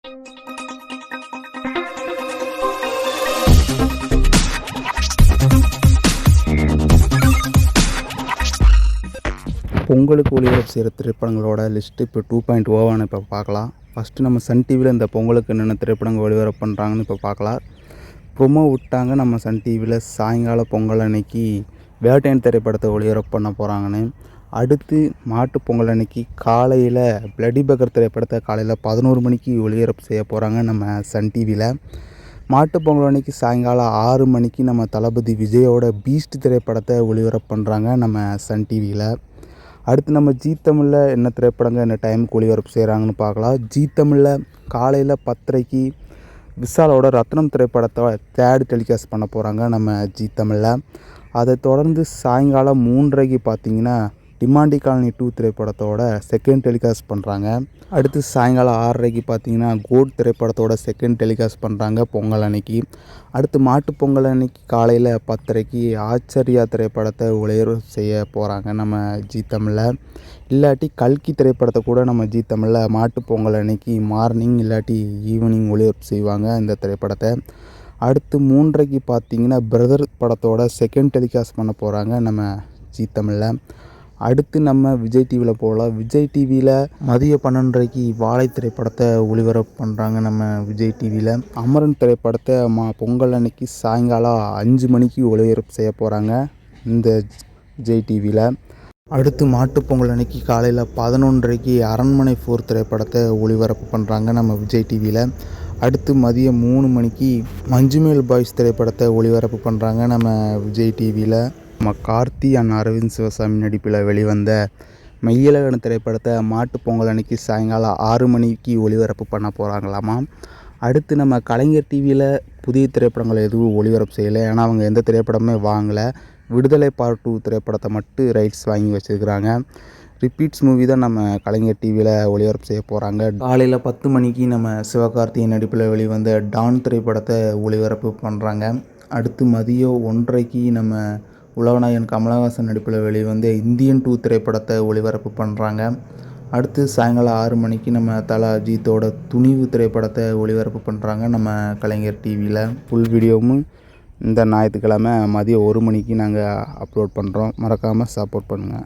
பொங்கலுக்கு ஒளிபரப்பு செய்கிற திரைப்படங்களோட லிஸ்ட்டு இப்போ 2.0 இப்போ பார்க்கலாம். ஃபஸ்ட்டு நம்ம சன் டிவியில் இந்த பொங்கலுக்கு என்னென்ன திரைப்படங்கள் ஒளிபரப்பு பண்ணுறாங்கன்னு இப்போ பார்க்கலாம். ப்ரொமோ விட்டாங்க நம்ம சன் டிவியில் சாயங்கால பொங்கல் அன்னைக்கு வேட்டையன் திரைப்படத்தை ஒளிபரப்பு பண்ண போகிறாங்கன்னு. அடுத்து மாட்டு பொங்கல் அன்னைக்கு காலையில் பிளடி பக்கர் திரைப்படத்தை காலையில் 11 மணிக்கு ஒளிபரப்பு செய்ய போகிறாங்க நம்ம சன் டிவியில். மாட்டு பொங்கல் அன்னைக்கு சாயங்காலம் 6 மணிக்கு நம்ம தளபதி விஜயோட பீஸ்ட் திரைப்படத்தை ஒளிபரப்பு பண்ணுறாங்க நம்ம சன் டிவியில். அடுத்து நம்ம ஜீ தமிழில் என்ன திரைப்படங்கள் என்ன டைமுக்கு ஒளிபரப்பு செய்கிறாங்கன்னு பார்க்கலாம். ஜீ தமிழில் காலையில் 10:30க்கு விஷாலோட ரத்னம் திரைப்படத்தை தேர்ட் டெலிகாஸ்ட் பண்ண போகிறாங்க நம்ம ஜீ தமிழில். அதை தொடர்ந்து சாயங்காலம் 3:30க்கு பார்த்திங்கன்னா டிமாண்டி காலனி 2 திரைப்படத்தோட செகண்ட் டெலிகாஸ்ட் பண்ணுறாங்க. அடுத்து சாயங்காலம் 6:30க்கு பார்த்திங்கன்னா கோட் திரைப்படத்தோட செகண்ட் டெலிகாஸ்ட் பண்ணுறாங்க பொங்கல் அன்னைக்கு. அடுத்து மாட்டு பொங்கல் அன்னைக்கு காலையில் 10:30க்கு ஆச்சரியா திரைப்படத்தை ஒளிபரப்பு செய்ய போகிறாங்க நம்ம ஜீ தமிழில். இல்லாட்டி கல்கி திரைப்படத்தை கூட நம்ம ஜீ தமிழில் மாட்டு பொங்கல் அன்னைக்கு மார்னிங் இல்லாட்டி ஈவினிங் ஒளிபரப்பு செய்வாங்க இந்த திரைப்படத்தை. அடுத்து 3:30க்கு பார்த்திங்கன்னா பிரதர் படத்தோட செகண்ட் டெலிகாஸ்ட் பண்ண போகிறாங்க நம்ம ஜீ தமிழில். அடுத்து நம்ம விஜய் டிவியில் போகலாம். விஜய் டிவியில் மதியம் 12:30க்கு வாழை திரைப்படத்தை ஒளிபரப்பு பண்ணுறாங்க நம்ம விஜய் டிவியில். அமரன் திரைப்படத்தை பொங்கல் அன்னைக்கு சாயங்காலம் 5 மணிக்கு ஒளிபரப்பு செய்ய போகிறாங்க இந்த விஜய் டிவியில். அடுத்து மாட்டுப் பொங்கல் அன்னைக்கு காலையில் 11:30க்கு அரண்மனை 4 திரைப்படத்தை ஒளிபரப்பு பண்ணுறாங்க நம்ம விஜய் டிவியில். அடுத்து மதியம் 3 மணிக்கு மஞ்சுமேல் பாய்ஸ் திரைப்படத்தை ஒளிபரப்பு பண்ணுறாங்க நம்ம விஜய் டிவியில். நம்ம கார்த்தி அண்ட் அரவிந்த் சிவசாமி நடிப்பில் வெளிவந்த மெய்யழகன் திரைப்படத்தை மாட்டு பொங்கல் அன்னைக்கு சாயங்காலம் 6 மணிக்கு ஒளிபரப்பு பண்ண போகிறாங்களாமா. அடுத்து நம்ம கலைஞர் டிவியில் புதிய திரைப்படங்கள் எதுவும் ஒளிபரப்பு செய்யலை. ஏன்னா அவங்க எந்த திரைப்படமே வாங்கலை. விடுதலை பார்ட் 2 திரைப்படத்தை மட்டும் ரைட்ஸ் வாங்கி வச்சுருக்கிறாங்க. ரிப்பீட்ஸ் மூவி தான் நம்ம கலைஞர் டிவியில் ஒளிபரப்பு செய்ய போகிறாங்க. காலையில் 10 மணிக்கு நம்ம சிவகார்த்திகேயன் நடிப்பில் வெளிவந்த டான் திரைப்படத்தை ஒளிபரப்பு பண்ணுறாங்க. அடுத்து மதியம் 1:30க்கு நம்ம உலகநாயகன் கமலஹாசன் நடிப்பில் வெளிவந்த இந்தியன் 2 திரைப்படத்தை ஒளிபரப்பு பண்ணுறாங்க. அடுத்து சாயங்காலம் 6 மணிக்கு நம்ம தல அஜித்தோட துணிவு திரைப்படத்தை ஒளிபரப்பு பண்ணுறாங்க நம்ம கலைஞர் டிவியில். ஃபுல் வீடியோவும் இந்த ஞாயிற்றுக்கிழமை மதியம் 1 மணிக்கு நாங்கள் அப்லோட் பண்ணுறோம். மறக்காமல் சப்போர்ட் பண்ணுங்கள்.